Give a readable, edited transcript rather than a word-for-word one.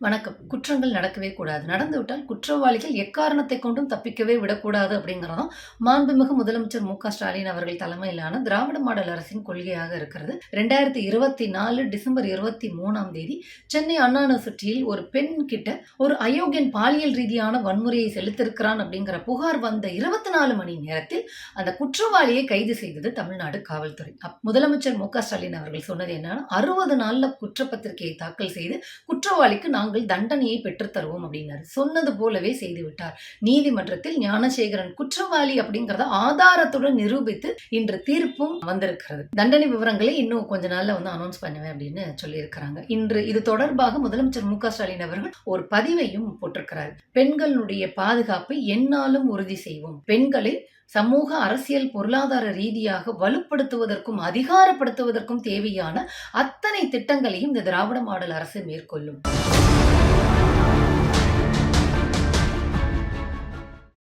வணக்கம். குற்றங்கள் நடக்கவே கூடாது. நடந்துவிட்டால் குற்றவாளிகள் எக்காரணத்தை கொண்டும் தப்பிக்கவே விடக்கூடாது அப்படிங்கிறதும் மாண்புமிகு முதலமைச்சர் மு.க. ஸ்டாலின் அவர்கள் தலைமையிலான திராவிட மாடல் அரசின் கொள்கையாக இருக்கிறது. 2024 டிசம்பர் 23ஆம் தேதி சென்னை அண்ணா யூனிவர்சிட்டியில் ஒரு பெண் கிட்ட ஒரு அயோக்கியன் பாலியல் ரீதியான வன்முறையை செலுத்திருக்கிறான் அப்படிங்கிற புகார் வந்த 24 மணி நேரத்தில் அந்த குற்றவாளியை கைது செய்தது தமிழ்நாடு காவல்துறை. முதலமைச்சர் மு.க. ஸ்டாலின் அவர்கள் சொன்னது என்னன்னா, 60 நாள்ல குற்றப்பத்திரிகையை தாக்கல் செய்து குற்றவாளிக்கு நாங்கள் தண்டனையை பெற்றுத் தருவோம் அப்படின்னாரு. சொன்னது போலவே செய்துவிட்டார். நீதிமன்றத்தில் ஞானசேகரன் குற்றவாளி அப்படிங்கறத ஆதாரத்துடன் நிரூபித்து இன்று தீர்ப்பும் வந்திருக்கிறது. தண்டனை விவரங்களை இன்னும் கொஞ்ச நாள்ல அனௌன்ஸ் பண்ணுவேன் அப்படின்னு சொல்லியிருக்கிறாங்க. இன்று இது தொடர்பாக முதலமைச்சர் மு.க. ஸ்டாலின் அவர்கள் ஒரு பதிவையும் போட்டிருக்கிறார். பெண்களுடைய பாதுகாப்பை எந்நாளும் உறுதி செய்வோம். பெண்களை சமூக, அரசியல், பொருளாதார ரீதியாக வலுப்படுத்துவதற்கும் அதிகாரப்படுத்துவதற்கும் தேவையான அத்தனை திட்டங்களையும் இந்த திராவிட மாடல் அரசு மேற்கொள்ளும்.